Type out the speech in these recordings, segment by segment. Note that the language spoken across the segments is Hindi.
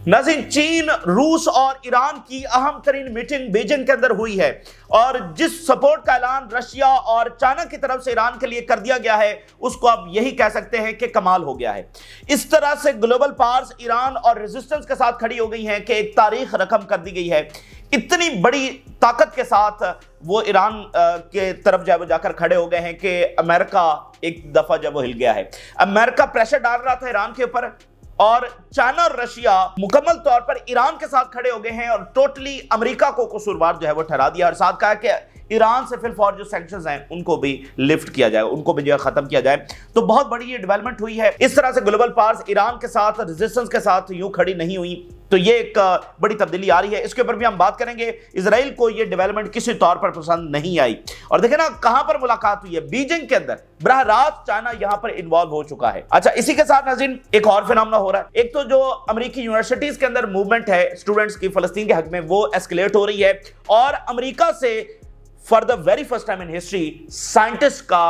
नाज़रीन, चीन, रूस और ईरान की अहम तरीन मीटिंग बीजिंग के अंदर हुई है और जिस सपोर्ट का ऐलान रशिया और चाइना की तरफ से ईरान के लिए कर दिया गया है उसको आप यही कह सकते हैं कि कमाल हो गया है। इस तरह से ग्लोबल पावर्स ईरान और रेजिस्टेंस के साथ खड़ी हो गई हैं कि एक तारीख रकम कर दी गई है। इतनी बड़ी ताकत के साथ वो ईरान के तरफ जब जाकर खड़े हो गए हैं कि अमेरिका एक दफा जब वो हिल गया है। अमेरिका प्रेशर डाल रहा था ईरान के ऊपर और चाइना और रशिया मुकम्मल तौर पर ईरान के साथ खड़े हो गए हैं और टोटली अमेरिका को कसूरवार जो है वो ठहरा दिया और साथ कहा कि ईरान से फिलफौर जो सैंक्शंस हैं उनको भी लिफ्ट किया जाए, उनको भी जो है खत्म किया जाए। तो बहुत बड़ी ये डेवलपमेंट हुई है। इस तरह से ग्लोबल पावर्स ईरान के साथ रेजिस्टेंस के साथ यूं खड़ी नहीं हुई, तो ये एक बड़ी तब्दीली आ रही है। इसके ऊपर भी हम बात करेंगे। इजराइल को ये डेवलपमेंट किसी तौर पर पसंद नहीं आई और देखें ना कहां पर मुलाकात हुई है, बीजिंग के अंदर। बरह रास्त चाइना यहां पर इन्वॉल्व हो चुका है। अच्छा, इसी के साथ नाज़रीन एक और फिनोमेना हो रहा है। एक तो जो अमेरिकी यूनिवर्सिटीज के अंदर मूवमेंट है स्टूडेंट्स की फलस्तीन के हक में, वो एस्केलेट हो रही है और अमेरिका से for the very first time in history scientist का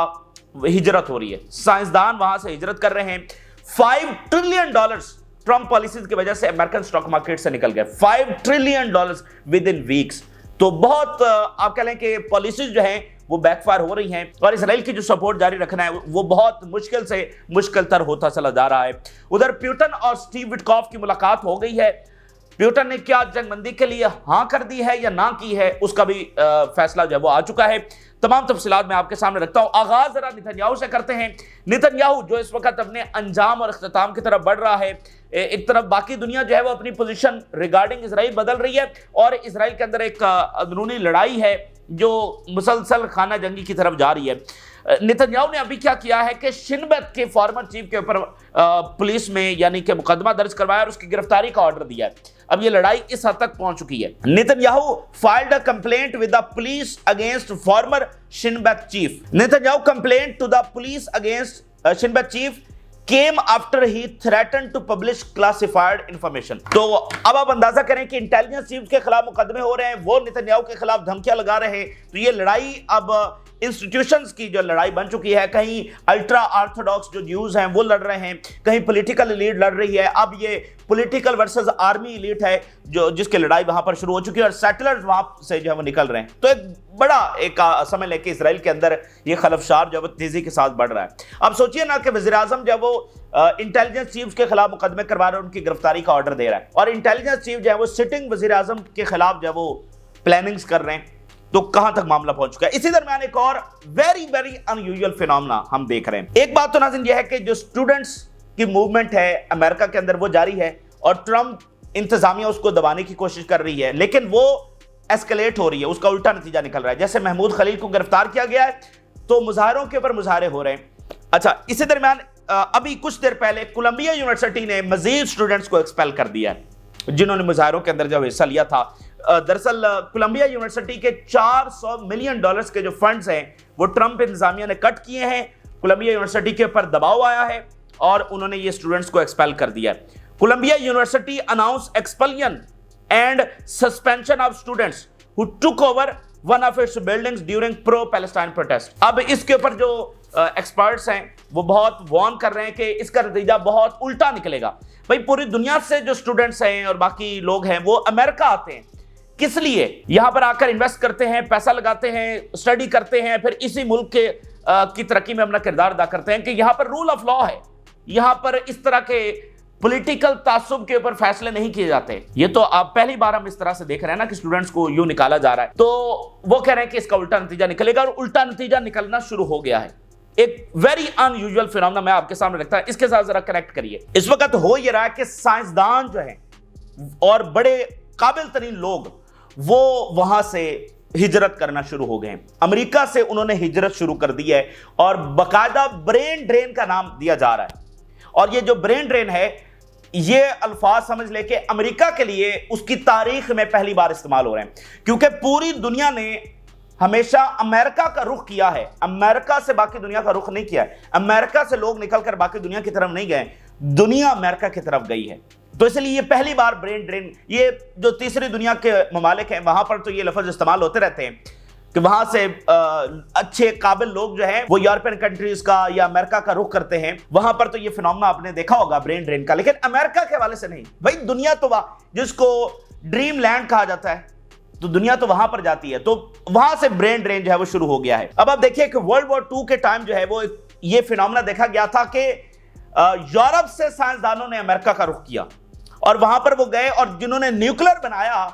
हिजरत हो रही है। साइंसदान वहां से हिजरत कर रहे हैं। $5 ट्रिलियन ट्रंप पॉलिसीज की वजह से अमेरिकन स्टॉक मार्केट से निकल गए। $5 ट्रिलियन विद इन वीक्स। तो बहुत आप कह लें कि पॉलिसीज जो हैं वो बैकफायर हो रही हैं और इसराइल की जो सपोर्ट जारी रखना है वो बहुत मुश्किल से मुश्किल तर होता चला जा रहा है। उधर पुतिन और स्टीव विटकॉफ की मुलाकात हो गई है। पुतिन ने क्या जंगबंदी के लिए हां कर दी है या ना की है, उसका भी फैसला जो है वो आ चुका है। तमाम तफसीलात मैं आपके सामने रखता हूं। आगाज जरा नेतन्याहू से करते हैं। नेतन्याहू जो इस वक्त अपने अंजाम और इख्तिताम की तरफ बढ़ रहा है, एक तरफ बाकी दुनिया जो है वो अपनी पोजीशन रिगार्डिंग इजराइल बदल रही है और इजराइल के अंदर एक अंदरूनी लड़ाई है जो मुसलसल खाना जंगी की तरफ जा रही है। नेतन्याहू ने अभी क्या किया है कि शिन बेत के फॉर्मर चीफ के ऊपर पुलिस में यानी कि मुकदमा दर्ज करवाया और उसकी गिरफ्तारी का ऑर्डर दिया है। अब ये लड़ाई इस हद तक पहुंच चुकी है। Netanyahu filed a complaint with the police against former Shin Bet chief. Netanyahu complaint to the police against Shin Bet chief came after he threatened to publish classified information। तो अब आप अंदाजा करें कि इंटेलिजेंस चीफ के खिलाफ मुकदमे हो रहे हैं, वो नेतन्याहू के खिलाफ धमकियां लगा रहे हैं। तो ये लड़ाई अब इंस्टीट्यूशंस की जो लड़ाई बन चुकी है। कहीं अल्ट्रा ऑर्थोडॉक्स जो न्यूज़ हैं वो लड़ रहे हैं, कहीं पॉलिटिकल एलीट लड़ रही है। अब ये पॉलिटिकल वर्सेस आर्मी एलीट है जो जिसकी लड़ाई वहां पर शुरू हो चुकी है और सेटलर्स वहां से जो है वो निकल रहे हैं। तो एक बड़ा एक समझ लें कि इसराइल के अंदर ये खलफशार जो है तेजी के साथ बढ़ रहा है। अब सोचिए ना कि वज़ीर आज़म जब वो इंटेलिजेंस चीफ के खिलाफ मुकदमे करवा रहे हैं, उनकी गिरफ्तारी का ऑर्डर दे रहा है और इंटेलिजेंस चीफ जो है वो सिटिंग वज़ीर आज़म के खिलाफ जो है वो प्लानिंग्स कर रहे हैं, तो कहां तक मामला पहुंच चुका है। इसी दरमियान एक और वेरी वेरी अनयूजुअल फिनोमेना हम देख रहे हैं। एक बात तो नाज़रीन ये है कि जो स्टूडेंट्स की मूवमेंट है अमेरिका के अंदर वो जारी है और ट्रंप इंतजामिया उसको दबाने की कोशिश कर रही है, लेकिन वो एस्केलेट हो रही है, उसका उल्टा नतीजा निकल रहा है। जैसे महमूद खलील को गिरफ्तार किया गया है तो मुजाहरों के ऊपर मुजाहरे हो रहे हैं। अच्छा, इसी दरमियान अभी कुछ देर पहले कोलंबिया यूनिवर्सिटी ने मजीद स्टूडेंट्स को एक्सपेल कर दिया है जिन्होंने मुजाहरों के अंदर जब हिस्सा लिया था। दरअसल कोलंबिया यूनिवर्सिटी के $400 मिलियन के जो फंड्स हैं वो ट्रंप इंतजामिया ने कट किए हैं। कोलंबिया यूनिवर्सिटी के ऊपर दबाव आया है और उन्होंने ये स्टूडेंट्स को एक्सपेल कर दिया है। Columbia University announce expulsion and suspension of students who took over one of its buildings during pro Palestine protest. अब इसके ऊपर जो एक्सपर्ट्स हैं वो बहुत वार्न कर रहे हैं कि इसका नतीजा बहुत उल्टा निकलेगा। भाई पूरी दुनिया से जो स्टूडेंट्स हैं और बाकी लोग हैं वो अमेरिका आते हैं, किस लिए? यहां पर आकर इन्वेस्ट करते हैं, पैसा लगाते हैं, स्टडी करते हैं, फिर इसी मुल्क के की तरक्की में अपना किरदार अदा करते हैं कि यहां पर रूल ऑफ लॉ है, यहां पर इस तरह के पॉलिटिकल तासुब के ऊपर फैसले नहीं किए जाते। ये तो आप पहली बार हम इस तरह से देख रहे हैं ना कि स्टूडेंट्स को यूं निकाला जा रहा है। तो वो कह रहे हैं कि इसका उल्टा नतीजा निकलेगा और उल्टा नतीजा निकलना शुरू हो गया है। एक वेरी अनयूजुअल फिनोमेना मैं आपके सामने रखता हूं, इसके साथ जरा कनेक्ट करिए। इस वक्त हो ये रहा है कि साइंसदान जो है और बड़े काबिल तरीन लोग वो वहां से हिजरत करना शुरू हो गए। अमेरिका से उन्होंने हिजरत शुरू कर दी है और बाकायदा ब्रेन ड्रेन का नाम दिया जा रहा है। और ये जो ब्रेन ड्रेन है ये अल्फाज समझ ले कि अमेरिका के लिए उसकी तारीख में पहली बार इस्तेमाल हो रहे हैं, क्योंकि पूरी दुनिया ने हमेशा अमेरिका का रुख किया है, अमेरिका से बाकी दुनिया का रुख नहीं किया है। अमेरिका से लोग निकलकर बाकी दुनिया की तरफ नहीं गए, दुनिया अमेरिका की तरफ गई है। तो इसलिए ये पहली बार ब्रेन ड्रेन, ये जो तीसरी दुनिया के ममालिक हैं वहां पर तो ये लफ्ज इस्तेमाल होते रहते हैं कि वहां से अच्छे काबिल लोग जो हैं वो यूरोपियन कंट्रीज का या अमेरिका का रुख करते हैं। वहां पर तो ये फिनोमेना आपने देखा होगा ब्रेन ड्रेन का, लेकिन अमेरिका के हवाले से नहीं भाई। दुनिया तो जिसको ड्रीम लैंड कहा जाता है, तो दुनिया तो वहां पर जाती है, तो वहां से ब्रेन ड्रेन जो है वो शुरू हो गया है। अब आप देखिए कि वर्ल्ड वॉर 2 के टाइम जो है वो ये फिनोमेना देखा गया था कि यूरोप से साइंसदानों ने अमेरिका का रुख किया और वहां पर वो गए, और जिन्होंने न्यूक्लियर बनाया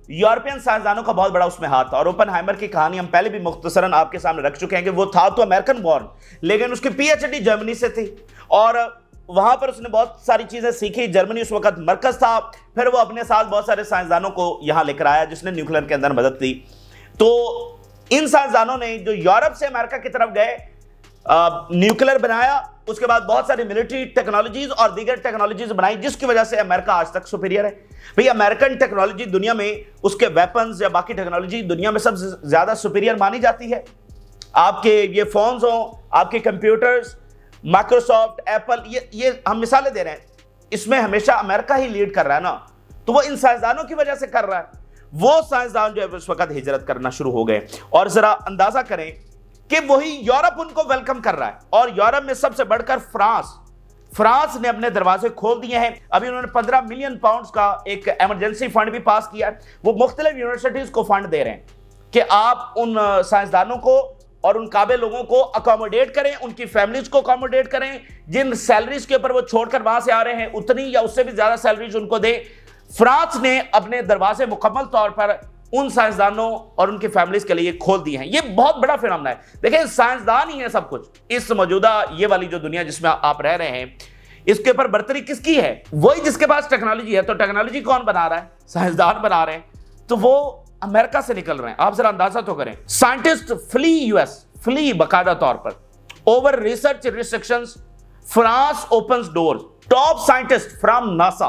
यूरोपियन साइंसदानों का बहुत बड़ा उसमें हाथ था। और ओपेनहाइमर की कहानी हम पहले भी मुख्तसरन आपके सामने रख चुके हैं कि वो था तो अमेरिकन बॉर्न, लेकिन उसकी पीएचडी जर्मनी से थी और वहां पर उसने बहुत सारी चीजें सीखी। जर्मनी उस वक्त मरकज था, फिर वो अपने साथ बहुत सारे साइंसदानों को यहां लेकर आया जिसने न्यूक्लियर के अंदर मदद दी। तो इन साइंसदानों ने जो यूरोप से अमेरिका की तरफ गए, न्यूक्लियर बनाया, उसके बाद बहुत सारी मिलिट्री टेक्नोलॉजीज और दीगर टेक्नोलॉजीज बनाई, जिसकी वजह से अमेरिका आज तक सुपीरियर है। भाई अमेरिकन टेक्नोलॉजी दुनिया में, उसके वेपन्स या बाकी टेक्नोलॉजी दुनिया में सबसे ज्यादा सुपीरियर मानी जाती है। आपके ये फोन्स हो, आपके कंप्यूटर्स, माइक्रोसॉफ्ट, एप्पल, ये हम मिसालें दे रहे हैं, इसमें हमेशा अमेरिका ही लीड कर रहा है ना। तो वो इन साइंसदानों की वजह से कर रहा है। वो साइंसदान जो है उस वक्त हिजरत करना शुरू हो गए, और जरा अंदाजा करें कि वही यूरोप उनको वेलकम कर रहा है। और यूरोप में सबसे बढ़कर फ्रांस ने अपने दरवाजे खोल दिए हैं। अभी उन्होंने 15 मिलियन पाउंड्स का एक इमरजेंसी फंड भी पास किया है। वो मुख्तलिफ यूनिवर्सिटीज को फंड दे रहे हैं कि आप उन साइंसदानों को और उन काबिल लोगों को अकोमोडेट करें, उनकी फैमिलीज को अकोमोडेट करें, जिन सैलरीज के ऊपर वो छोड़कर वहां से आ रहे हैं उतनी या उससे भी ज्यादा सैलरीज उनको दे। फ्रांस ने अपने दरवाजे मुकम्मल तौर पर उन साइंसदानों और उनकी फैमिलीज के लिए खोल दिए हैं। ये बहुत बड़ा फिनोमेना है। देखिए साइंसदान ही है सब कुछ। इस मौजूदा ये वाली जो दुनिया जिसमें आप रह रहे हैं, इसके ऊपर बर्तरी किसकी है? वही जिसके पास टेक्नोलॉजी है। तो टेक्नोलॉजी कौन बना रहा है? साइंसदान बना रहे हैं। तो वो अमेरिका से निकल रहे हैं। आप जरा अंदाजा तो करें। साइंटिस्ट फ्ली यूएस, फ्ली बाकायदा तौर पर, over research restrictions, France opens doors, top scientist from NASA.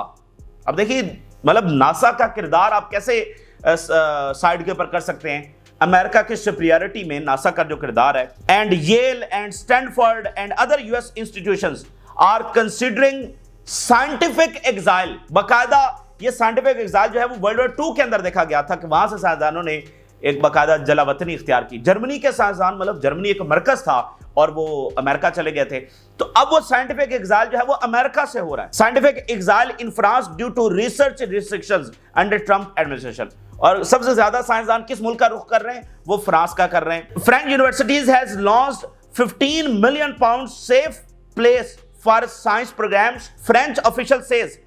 अब देखिए मतलब नासा का किरदार आप कैसे साइड के ऊपर कर सकते हैं। अमेरिका की सुपीरियरिटी में नासा का जो किरदार है। And Yale and Stanford and other US institutions are considering scientific exile. बाकायदा ये साइंटिफिक एग्जाइल जो है वो वर्ल्ड वॉर 2 के अंदर देखा गया था कि वहां से साइंसदानों ने एक बाकायदा जलावतनी इख्तियार की। जर्मनी के साइंसदान, मतलब जर्मनी एक मरकज था और वो अमेरिका चले गए थे। तो अब वो साइंटिफिक एग्जाइल जो है वो अमेरिका से हो रहा है। Scientific exile in France due to research restrictions under Trump administration. और सबसे ज्यादा साइंसदान किस मुल्क का रुख कर रहे हैं? वो फ्रांस का कर रहे हैं। French universities has launched 15 million pound safe place for science programs. French official says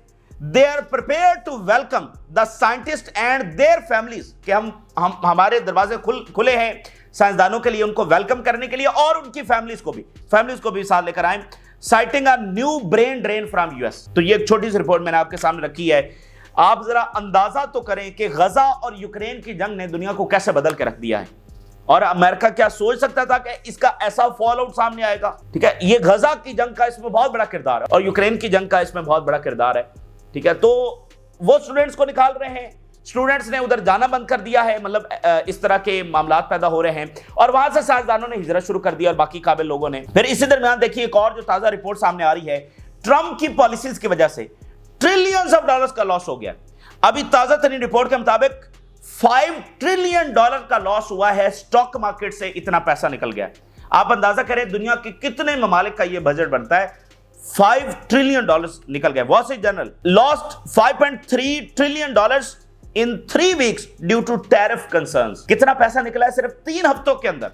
they are prepared to welcome the scientists and their families कि हमारे दरवाजे खुले हैं साइंसदानों के लिए, उनको वेलकम करने के लिए, और उनकी फैमिलीज को भी साथ लेकर आए। Citing a new brain drain from US. तो ये एक छोटी सी रिपोर्ट मैंने आपके सामने रखी है। आप जरा अंदाजा तो करें कि गजा और यूक्रेन की जंग ने दुनिया को कैसे बदल के रख दिया है। और अमेरिका क्या सोच सकता था कि इसका ऐसा फॉल आउट सामने आएगा? ठीक है, ये गजा की जंग का इसमें बहुत बड़ा किरदार है और यूक्रेन की जंग का इसमें बहुत बड़ा किरदार है। ठीक है, तो वो स्टूडेंट्स को निकाल रहे हैं। स्टूडेंट्स ने उधर जाना बंद कर दिया है, मतलब इस तरह के मामलात पैदा हो रहे हैं और वहां से साइंसदानों ने हिजरत शुरू कर दी और बाकी काबिल लोगों ने। फिर इसी दरमियान देखिए एक और जो ताजा रिपोर्ट सामने आ रही है, ट्रंप की पॉलिसीज की वजह से ट्रिलियंस ऑफ डॉलर्स का लॉस हो गया। अभी ताजा तरीन रिपोर्ट के मुताबिक $5 ट्रिलियन का लॉस हुआ है। स्टॉक मार्केट से इतना पैसा निकल गया। आप अंदाजा करें दुनिया के कितने ममालिक का यह बजट बनता है। $5 ट्रिलियन निकल गए। Wall Street Journal lost $5.3 trillion in 3 weeks due to tariff concerns. कितना पैसा निकला है सिर्फ 3 हफ्तों के अंदर?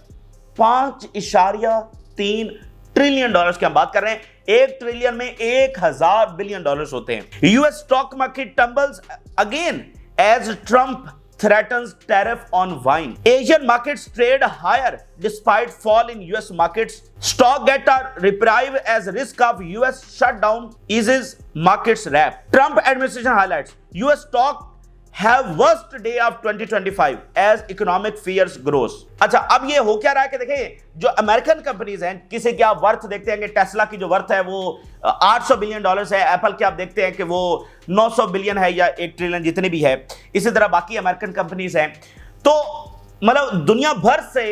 $5.3 ट्रिलियन की हम बात कर रहे हैं। 1 ट्रिलियन में 1000 बिलियन डॉलर्स होते हैं। US stock market tumbles again as Trump threatens tariff on wine. Asian markets trade higher despite fall in US markets. Stock get a reprieve as risk of US shutdown eases markets wrap. Trump administration highlights US stock have worst day of 2025 as economic fears grows. अच्छा, अब ये हो क्या रहा है कि देखिए जो अमेरिकन कंपनीज हैं, किसी की आप वर्थ देखते हैं कि टेस्ला की जो वर्थ है वो $800 बिलियन है। एप्पल की आप देखते हैं कि वो 900 बिलियन है या 1 ट्रिलियन जितनी भी है। इसी तरह बाकी अमेरिकन कंपनीज हैं। तो मतलब दुनिया भर से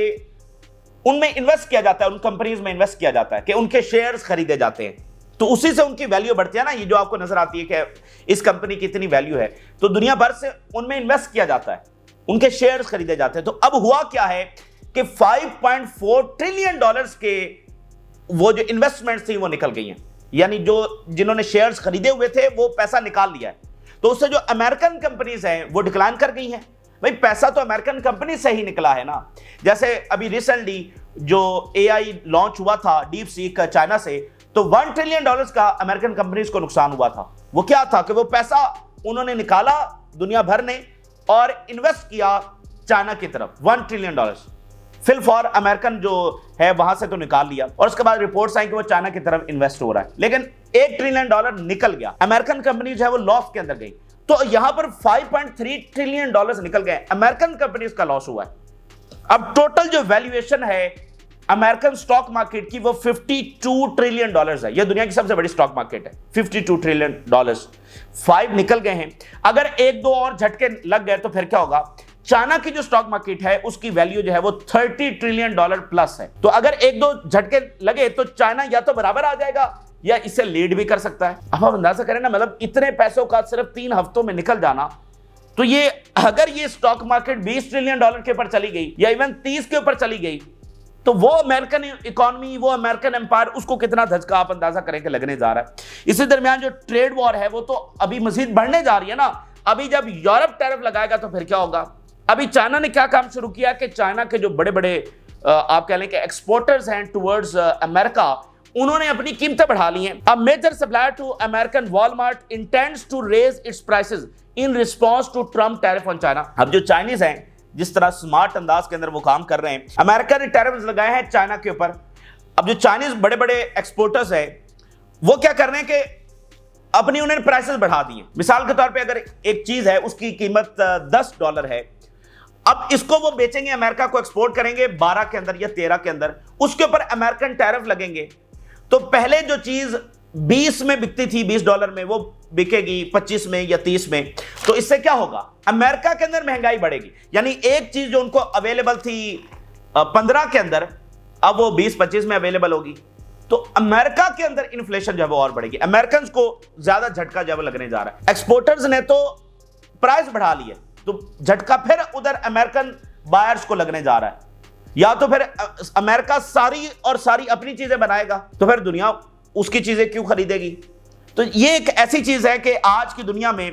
उनमें इन्वेस्ट किया जाता है, उन कंपनीज में इन्वेस्ट किया जाता है कि उनके शेयर्स खरीदे जाते हैं, तो उसी से उनकी वैल्यू बढ़ती है ना। ये जो आपको नजर आती है कि इस कंपनी की इतनी वैल्यू है, तो दुनिया भर से उनमें इन्वेस्ट किया जाता है, उनके शेयर्स खरीदे जाते हैं। तो अब हुआ क्या है कि 5.4 ट्रिलियन डॉलर्स के वो जो इन्वेस्टमेंट थी वो निकल गई हैं, यानी जो जिन्होंने शेयर्स खरीदे हुए थे वो पैसा निकाल लिया है। तो उससे जो अमेरिकन कंपनीज हैं वो डिक्लाइन कर गई हैं। भाई पैसा तो अमेरिकन कंपनी से ही निकला है ना। जैसे अभी रिसेंटली जो AI लॉन्च हुआ था डीप सीक चाइना से, तो 1 ट्रिलियन डॉलर्स का अमेरिकन कंपनीज को नुकसान हुआ था। वो क्या था कि वो पैसा उन्होंने निकाला दुनिया भर ने और इन्वेस्ट किया चाइना की तरफ। 1 trillion dollars fill for American जो है वहां से तो निकाल लिया, और उसके बाद रिपोर्ट्स आई कि वो चाइना की तरफ इन्वेस्ट हो रहा है, लेकिन 1 ट्रिलियन डॉलर निकल गया। अमेरिकन कंपनी जो है वो लॉस के अंदर गई। तो यहां पर 5.3 ट्रिलियन डॉलर्स निकल गए, अमेरिकन कंपनीज का लॉस हुआ है। अब टोटल जो वैल्यूएशन है अमेरिकन स्टॉक मार्केट की वो 52 ट्रिलियन डॉलर्स है। यह दुनिया की सबसे बड़ी स्टॉक मार्केट है, 52 ट्रिलियन डॉलर्स। 5 निकल गए हैं। अगर 1-2 और झटके लग गए तो फिर क्या होगा? चाइना की जो स्टॉक मार्केट है उसकी वैल्यू जो है वो 30 ट्रिलियन डॉलर प्लस है। तो अगर 1-2 झटके लगे तो चाइना या तो बराबर आ जाएगा या इससे लीड भी कर सकता है। अब आप अंदाजा करें ना, मतलब इतने पैसों का सिर्फ 3 हफ्तों में निकल जाना। तो ये अगर ये स्टॉक मार्केट 20 ट्रिलियन डॉलर के ऊपर चली गई या इवन 30 के ऊपर चली गई, तो वो अमेरिकन इकोनॉमी, वो अमेरिकन एम्पायर, उसको कितना धचका आप अंदाजा करें कि लगने जा रहा है। इसी दरमियान जो ट्रेड वॉर है वो तो अभी मजीद बढ़ने जा रही है ना। अभी जब यूरोप टैरिफ लगाएगा तो फिर क्या होगा? अभी चाइना ने क्या काम शुरू किया कि चाइना के जो बड़े बड़े आप कह लें कि एक्सपोर्टर्स हैं टुवर्ड्स अमेरिका, उन्होंने अपनी कीमतें बढ़ा ली हैं। A major supplier to American Walmart intends to raise its prices in response to Trump tariff on China. अब जो चाइनीज हैं जिस तरह स्मार्ट अंदाज के अंदर वो काम कर रहे हैं, अमेरिका ने टैरिफ लगाए हैं चाइना के ऊपर। अब जो चाइनीज बड़े बड़े एक्सपोर्टर्स हैं वो क्या कर रहे हैं कि अपनी उन्होंने प्राइसेस बढ़ा दी हैं। मिसाल के तौर पे अगर एक चीज है उसकी कीमत $10 है, अब इसको वो बेचेंगे, अमेरिका को एक्सपोर्ट करेंगे 12 के अंदर या 13 के अंदर, उसके ऊपर अमेरिकन टैरिफ लगेंगे। तो पहले जो चीज 20 में बिकती थी, $20 में, वो बिकेगी 25 में या 30 में। तो इससे क्या होगा? अमेरिका के अंदर महंगाई बढ़ेगी। यानी एक चीज जो उनको अवेलेबल थी 15 के अंदर, अब वो 20-25 में अवेलेबल होगी। तो अमेरिका के अंदर इन्फ्लेशन जो है वो और बढ़ेगी। अमेरिकन को ज्यादा झटका जो है लगने जा रहा है। एक्सपोर्टर्स ने तो प्राइस बढ़ा ली है, तो झटका फिर उधर अमेरिकन बायर्स को लगने जा रहा है। या तो फिर अमेरिका सारी और सारी अपनी चीजें बनाएगा, तो फिर दुनिया उसकी चीजें क्यों खरीदेगी? तो ये एक ऐसी चीज है कि आज की दुनिया में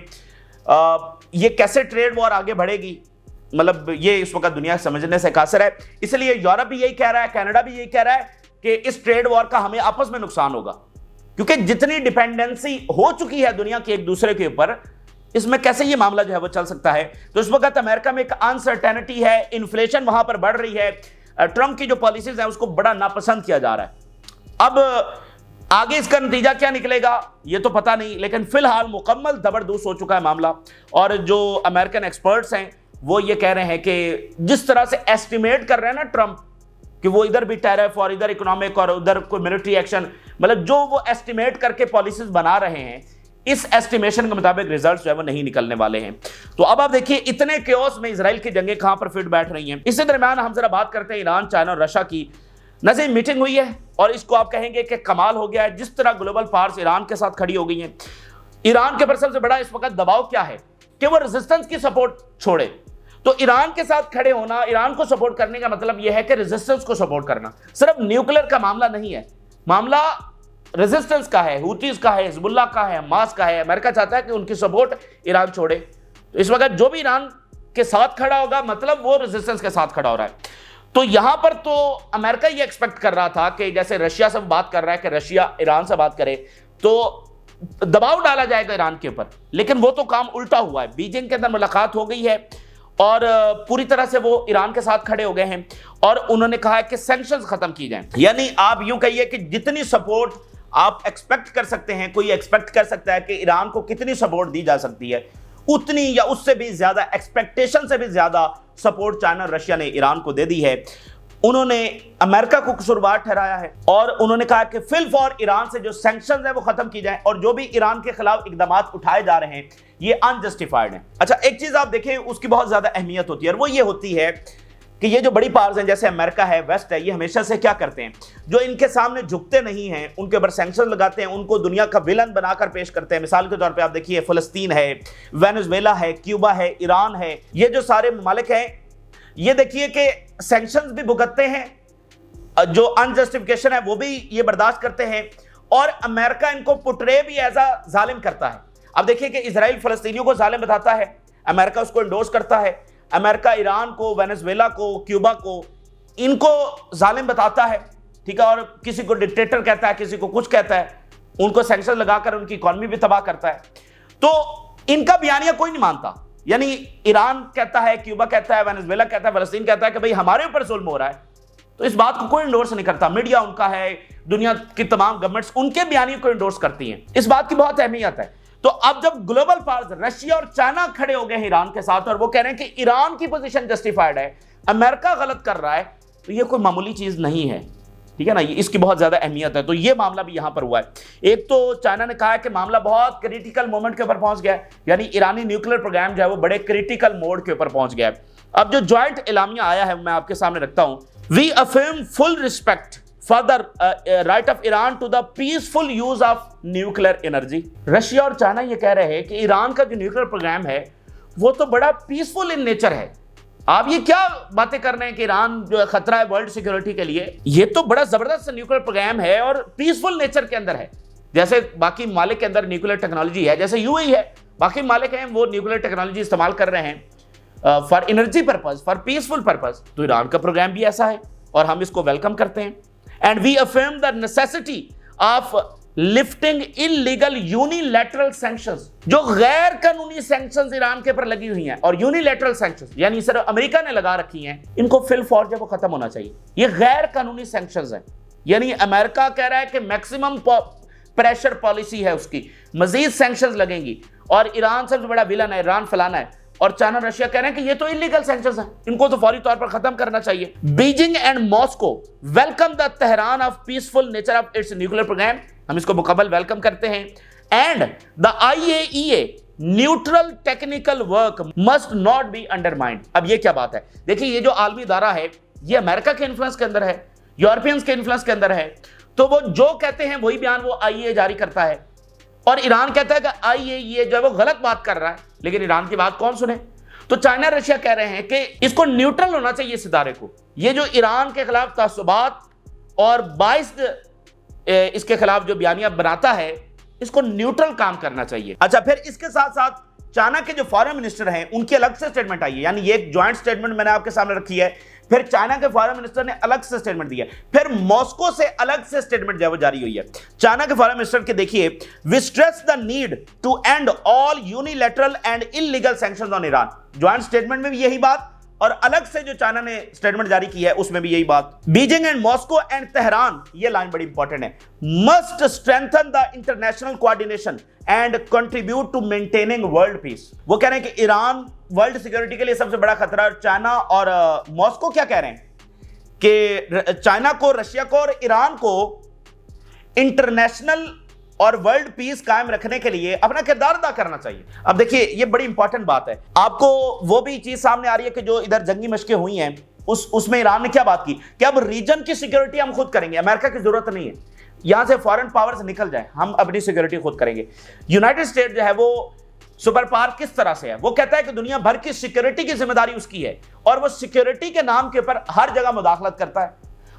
ये कैसे ट्रेड वॉर आगे बढ़ेगी, मतलब ये इस वक्त दुनिया समझने से कासिर है। इसलिए यूरोप भी यही कह रहा है, कनाडा भी यही कह रहा है कि इस ट्रेड वॉर का हमें आपस में नुकसान होगा, क्योंकि जितनी डिपेंडेंसी हो चुकी है दुनिया की एक दूसरे के ऊपर, इसमें कैसे ये मामला जो है वो चल सकता है। तो इस वक्त अमेरिका में एक अनसर्टेनिटी है, इन्फ्लेशन वहां पर बढ़ रही है, ट्रंप की जो पॉलिसीज है उसको बड़ा नापसंद किया जा रहा है। अब आगे इसका नतीजा क्या निकलेगा ये तो पता नहीं, लेकिन फिलहाल मुकम्मल जबरदस्त हो चुका है मामला। और जो अमेरिकन एक्सपर्ट्स हैं वो ये कह रहे हैं कि जिस तरह से एस्टिमेट कर रहे हैं ना ट्रंप कि वो इधर भी टैरिफ और इधर इकोनॉमिक और उधर कोई मिलिट्री एक्शन, मतलब जो वो एस्टिमेट करके पॉलिसीज बना रहे हैं, इस एस्टिमेशन के मुताबिक रिजल्ट्स जो है वो नहीं निकलने वाले हैं। तो अब आप देखिए इतने केओस में इजराइल की जंगें कहां पर फिट बैठ रही हैं। इसी दरमियान हम जरा बात करते हैं ईरान, चाइना और रशिया की। नज़ीर मीटिंग हुई है और इसको आप कहेंगे कि कमाल हो गया है, जिस तरह ग्लोबल पावर्स ईरान के साथ खड़ी हो गई हैं। ईरान के पर सबसे बड़ा इस वक्त दबाव क्या है कि वो रेजिस्टेंस की सपोर्ट छोड़े। तो ईरान के साथ खड़े होना, ईरान को सपोर्ट करने का मतलब यह है कि रेजिस्टेंस को सपोर्ट करना। सिर्फ न्यूक्लियर का मामला नहीं है, मामला रेजिस्टेंस का है, हुतीज का है, हिजबुल्लाह का है, हमास का है। अमेरिका चाहता है कि उनकी सपोर्ट ईरान छोड़े। तो इस वक्त जो भी ईरान के साथ खड़ा होगा मतलब वो रेजिस्टेंस के साथ खड़ा हो रहा है। तो यहां पर तो अमेरिका ये एक्सपेक्ट कर रहा था कि जैसे रशिया से बात कर रहा है कि रशिया ईरान से बात करे तो दबाव डाला जाएगा ईरान के ऊपर, लेकिन वो तो काम उल्टा हुआ है। बीजिंग के अंदर मुलाकात हो गई है और पूरी तरह से वो ईरान के साथ खड़े हो गए हैं और उन्होंने कहा है कि सैंक्शंस खत्म की जाएं। यानी आप यूं कहिए कि जितनी सपोर्ट आप एक्सपेक्ट कर सकते हैं, कोई एक्सपेक्ट कर सकता है कि ईरान को कितनी सपोर्ट दी जा सकती है, उतनी या उससे भी ज्यादा, एक्सपेक्टेशन से भी ज्यादा सपोर्ट चाइना और रशिया ने ईरान को दे दी है। उन्होंने अमेरिका को कसूरवार ठहराया है और उन्होंने कहा कि फिल फॉर ईरान से जो सैंक्शंस है वो खत्म की जाए और जो भी ईरान के खिलाफ इकदाम उठाए जा रहे हैं ये अनजस्टिफाइड है। अच्छा, एक चीज आप देखें उसकी बहुत ज्यादा अहमियत होती है और वो ये होती है कि ये जो बड़ी पावर्स हैं जैसे अमेरिका है, वेस्ट है, ये हमेशा से क्या करते हैं, जो इनके सामने झुकते नहीं हैं उनके ऊपर सैंक्शन लगाते हैं, उनको दुनिया का विलन बनाकर पेश करते हैं। मिसाल के तौर पे आप देखिए फिलिस्तीन है, वेनेजुएला है, क्यूबा है, ईरान है, ये जो सारे ममालिक हैं ये देखिए कि सैंक्शंस भी भुगतते हैं, जो अनजस्टिफिकेशन है वो भी ये बर्दाश्त करते हैं, और अमेरिका इनको पुटरे भी एज अ जालिम करता है। अब देखिए कि इजराइल फलस्तीनियों को जालिम बताता है, अमेरिका उसको इंडोर्स करता है। अमेरिका ईरान को, वेनेजुएला को, क्यूबा को, इनको जालिम बताता है, ठीक है, और किसी को डिक्टेटर कहता है, किसी को कुछ कहता है, उनको सैंक्शन लगाकर उनकी इकॉनमी भी तबाह करता है। तो इनका बयानिया कोई नहीं मानता, यानी ईरान कहता है, क्यूबा कहता है, वेनेजुएला कहता है, फलस्तीन कहता है कि भाई हमारे ऊपर जुल्म हो रहा है, तो इस बात को कोई इंडोर्स नहीं करता। मीडिया उनका है, दुनिया की तमाम गवर्नमेंट्स उनके बयानियों को इंडोर्स करती हैं। इस बात की बहुत अहमियत है। तो अब जब ग्लोबल पावर्स रशिया और चाइना खड़े हो गए हैं ईरान के साथ, और वो कह रहे हैं कि ईरान की पोजीशन जस्टिफाइड है, अमेरिका गलत कर रहा है, तो ये कोई मामूली चीज नहीं है, ठीक है ना, ये इसकी बहुत ज्यादा अहमियत है। तो ये मामला भी यहां पर हुआ है। एक तो चाइना ने कहा है कि मामला बहुत क्रिटिकल मोमेंट के ऊपर पहुंच गया है, यानी ईरानी न्यूक्लियर प्रोग्राम जो है वो बड़े क्रिटिकल मोड के ऊपर पहुंच गया है। अब जो ज्वाइंट एलामिया आया है मैं आपके सामने रखता हूं। We affirm full respect for the right of Iran to the peaceful use of nuclear energy. Russia और चाइना ये कह रहे हैं कि ईरान का जो न्यूक्लियर प्रोग्राम है वो तो बड़ा पीसफुल इन नेचर है। आप ये क्या बातें कर रहे हैं कि ईरान जो है खतरा है वर्ल्ड सिक्योरिटी के लिए, ये तो बड़ा जबरदस्त न्यूक्लियर प्रोग्राम है और पीसफुल नेचर के अंदर है। जैसे बाकी मालिक के अंदर न्यूक्लियर टेक्नोलॉजी है, जैसे यूएई है, बाकी मालिक हैं वो न्यूक्लियर टेक्नोलॉजी इस्तेमाल कर रहे हैं for energy purpose, for peaceful purpose. तो ईरान का प्रोग्राम भी ऐसा है और हम इसको वेलकम करते हैं। And we affirm the necessity of lifting illegal unilateral sanctions. जो गैर कानूनी सैंक्शंस ईरान के ऊपर लगी हुई हैं, और यूनिलैटरल सैंक्शंस यानी सिर्फ अमेरिका ने लगा रखी हैं, इनको फिल फॉर जो वो खत्म होना चाहिए। ये गैर कानूनी सैंक्शंस हैं, यानी अमेरिका कह रहा है कि मैक्सिमम प्रेशर पॉलिसी है उसकी, मजीद सैंक्शंस लगेंगी, और ईरान सबसे बड़ा विलन है, ईरान फलाना है, और चाइना रशिया कह रहे हैं कि ये तो इलीगल सैंक्शंस हैं, इनको तो फौरी तौर पर खत्म करना चाहिए। Beijing and Moscow welcome the Tehran of peaceful nature of its nuclear program. हम इसको मुकम्मल वेलकम करते हैं। And the IAEA neutral technical work must not be undermined. अब ये क्या बात है, देखिए ये जो आलमी इदारा है ये अमेरिका के इन्फ्लुएंस के अंदर है, यूरोपियंस के इन्फ्लुएंस के अंदर है, तो वो जो कहते हैं वही बयान वो IAEA जारी करता है, और ईरान कहता है कि IAEA जो है वो गलत बात कर रहा है, लेकिन ईरान की बात कौन सुने। तो चाइना रशिया कह रहे हैं कि इसको न्यूट्रल होना चाहिए इस इदारे को। ये जो ईरान के खिलाफ तासुबात और बाइस्ड इसके खिलाफ जो बयानियां बनाता है, इसको न्यूट्रल काम करना चाहिए। अच्छा, फिर इसके साथ साथ चाइना के जो फॉरेन मिनिस्टर हैं उनकी अलग से स्टेटमेंट आई है, यानी ये एक ज्वाइंट स्टेटमेंट मैंने आपके सामने रखी है। फिर चाइना के फॉरेन मिनिस्टर ने अलग से स्टेटमेंट दिया, फिर मॉस्को से अलग से स्टेटमेंट जो है वो जारी हुई है। चाइना के फॉरेन मिनिस्टर के देखिए, we stress the need to end all unilateral and illegal sanctions on Iran. Joint statement में भी यही बात, और अलग से जो चाइना ने स्टेटमेंट जारी की है उसमें भी यही बात। Beijing and Moscow and Tehran, ये लाइन बड़ी इंपॉर्टेंट है, must strengthen the international coordination and contribute to maintaining world peace. वो कह रहे हैं कि ईरान वर्ल्ड सिक्योरिटी के लिए सबसे बड़ा खतरा, और चाइना और मॉस्को क्या कह रहे हैं कि चाइना को, रशिया को और ईरान को इंटरनेशनल और वर्ल्ड पीस कायम रखने के लिए अपना किरदार अदा करना चाहिए। अब देखिए ये बड़ी इंपॉर्टेंट बात है, आपको वो भी चीज सामने आ रही है कि जो इधर जंगी मशकें हुई हैं उसमें ईरान ने क्या बात की कि अब रीजन की सिक्योरिटी हम खुद करेंगे, अमेरिका की जरूरत नहीं है, यहां से फॉरेन पावर्स निकल जाए, हम अपनी सिक्योरिटी खुद करेंगे। यूनाइटेड स्टेट जो है वो सुपर पावर किस तरह से है, वो कहता है कि दुनिया भर की सिक्योरिटी की जिम्मेदारी उसकी है, और वो सिक्योरिटी के नाम के ऊपर हर जगह मुदाखलत करता है।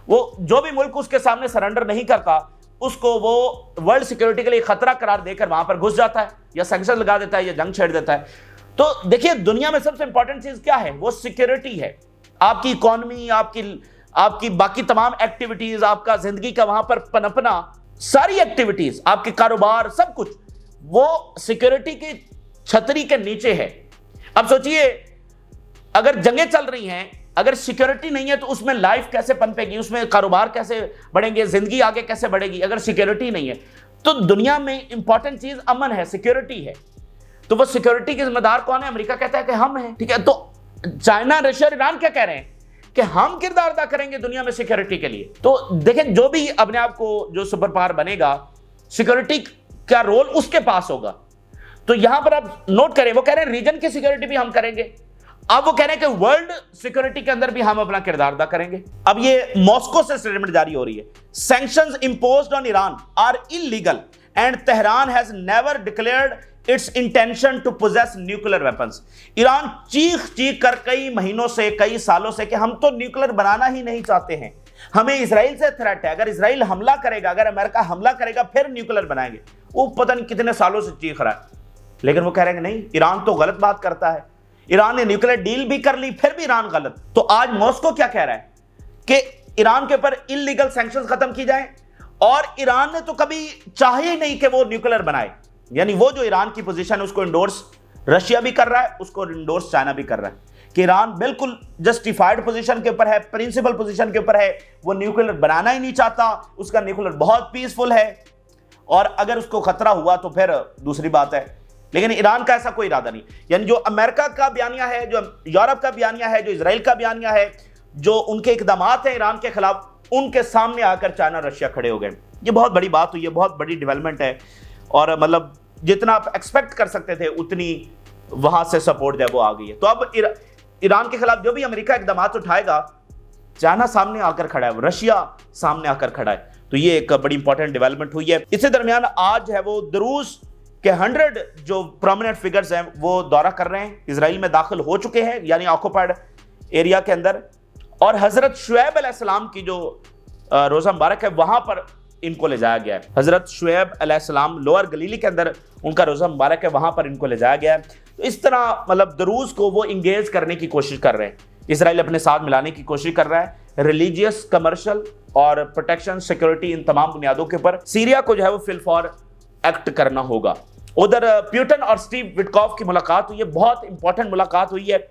वो जो भी मुल्क उसके सामने सरेंडर नहीं करता उसको वो वर्ल्ड सिक्योरिटी के लिए खतरा करार देकर वहां पर घुस जाता है, या सैंक्शन लगा देता है, या जंग छेड़ देता है। तो देखिए दुनिया में सबसे इंपॉर्टेंट चीज क्या है, वो सिक्योरिटी है। आपकी इकोनॉमी, आपकी बाकी तमाम एक्टिविटीज, आपका जिंदगी का वहां पर पनपना, सारी एक्टिविटीज, आपके कारोबार, सब कुछ वो सिक्योरिटी की छतरी के नीचे है। अब सोचिए अगर जंगें चल रही हैं, अगर सिक्योरिटी नहीं है तो उसमें लाइफ कैसे पनपेगी, उसमें कारोबार कैसे बढ़ेंगे, जिंदगी आगे कैसे बढ़ेगी अगर सिक्योरिटी नहीं है। तो दुनिया में इंपॉर्टेंट चीज अमन है, सिक्योरिटी है। तो वो सिक्योरिटी के जिम्मेदार कौन है, अमेरिका कहता है कि हम हैं, ठीक है। तो चाइना, रशिया, ईरान क्या कह रहे हैं कि हम किरदार अदा करेंगे दुनिया में सिक्योरिटी के लिए। तो देखें जो भी अपने आप को जो सुपर पावर बनेगा, सिक्योरिटी का रोल उसके पास होगा। तो यहां पर आप नोट करें, वो कह रहे हैं रीजन की सिक्योरिटी भी हम करेंगे, अब वो कह रहे हैं कि वर्ल्ड सिक्योरिटी के अंदर भी हम अपना किरदार अदा करेंगे। अब ये मॉस्को से स्टेटमेंट जारी हो रही है, sanctions imposed on Iran are illegal and Tehran has never declared its intention to possess nuclear weapons। ईरान चीख चीख कर कई महीनों से, कई सालों से कि हम तो न्यूक्लियर बनाना ही नहीं चाहते हैं, हमें इजराइल से थ्रेट है, अगर इजराइल हमला करेगा, अगर अमेरिका हमला करेगा फिर न्यूक्लियर बनाएंगे। वो पता नहीं कितने सालों से चीख रहा है, लेकिन वो कह रहे हैं नहीं, ईरान तो गलत बात करता है, ईरान ने न्यूक्लियर डील भी कर ली फिर भी ईरान गलत। तो आज मॉस्को क्या कह रहा है कि ईरान के ऊपर इल्लीगल सैंक्शंस खत्म की जाए, और ईरान ने तो कभी चाहे ही नहीं कि वो न्यूक्लियर बनाए। यानी वो जो ईरान की पोजीशन है उसको इंडोर्स रशिया भी कर रहा है, उसको इंडोर्स चाइना भी कर रहा है कि ईरान बिल्कुल जस्टिफाइड पोजीशन के ऊपर है, प्रिंसिपल पोजीशन के ऊपर है, वो न्यूक्लियर बनाना ही नहीं चाहता, उसका न्यूक्लियर बहुत पीसफुल है, और अगर उसको खतरा हुआ तो फिर दूसरी बात है। लेकिन ईरान का ऐसा कोई इरादा नहीं। यानी जो अमेरिका का बयानिया है, जो यूरोप का बयानिया है, जो इजराइल का बयानिया है, जो उनके इकदामात हैं ईरान के खिलाफ, उनके सामने आकर चाइना रशिया खड़े हो गए। ये बहुत बड़ी बात हुई है, बहुत बड़ी डेवलपमेंट है, और मतलब जितना आप एक्सपेक्ट कर सकते थे उतनी वहां से सपोर्ट जो है वो आ गई है। तो अब ईरान के खिलाफ जो भी अमेरिका इकदामात उठाएगा, चाइना सामने आकर खड़ा है, रशिया सामने आकर खड़ा है। तो ये एक बड़ी इंपॉर्टेंट डेवलपमेंट हुई है। इसी दरमियान आज है वो दरूस के 100 जो प्रोमिनेंट फिगर्स हैं वो दौरा कर रहे हैं, इजराइल में दाखिल हो चुके हैं, यानी ऑक्युपाइड एरिया के अंदर, और हजरत शुएब अलैहिस्सलाम की जो रोजा मुबारक है वहां पर इनको ले जाया गया है। हजरत शुएब अलैहिस्सलाम लोअर गलीली के अंदर उनका रोजा मुबारक है, वहां पर इनको ले जाया गया है। तो इस तरह मतलब दरूस को वो इंगेज करने की कोशिश कर रहे हैं, इसराइल अपने साथ मिलाने की कोशिश कर रहा है, रिलीजियस, कमर्शियल और प्रोटेक्शन, सिक्योरिटी, इन तमाम बुनियादों के ऊपर सीरिया को जो है वो फिलफॉर एक्ट करना होगा। उधर प्यूटन और स्टीव विटकॉफ की मुलाकात हुई है, बहुत इंपॉर्टेंट मुलाकात हुई है,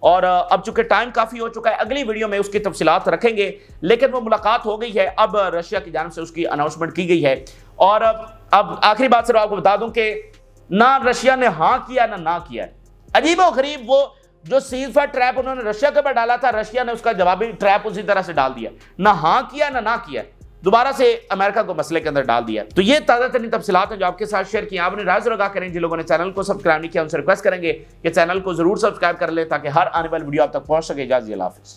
और अब चूंकि टाइम काफी हो चुका है, अगली वीडियो में उसकी तफसीलात रखेंगे, लेकिन वो मुलाकात हो गई है, अब रशिया की जानिब से उसकी अनाउंसमेंट की गई है। और अब आखिरी बात सिर्फ आपको बता दूं कि ना रशिया ने हाँ किया ना किया। अजीब और गरीब वो जो सीज़फायर ट्रैप उन्होंने रशिया के ऊपर डाला था, रशिया ने उसका जवाबी ट्रैप उसी तरह से डाल दिया, ना हाँ किया ना किया, दोबारा से अमेरिका को मसले के अंदर डाल दिया। तो ये ताज़ा तरीन तफसीलात हैं जो आपके साथ शेयर की। आपने राज लगा करें, जिन लोगों ने चैनल को सब्सक्राइब नहीं किया उनसे रिक्वेस्ट करेंगे कि चैनल को जरूर सब्सक्राइब कर ले ताकि हर आने वाली वीडियो आप तक पहुंच सके। इजाज़त, अल्लाह हाफ़िज़।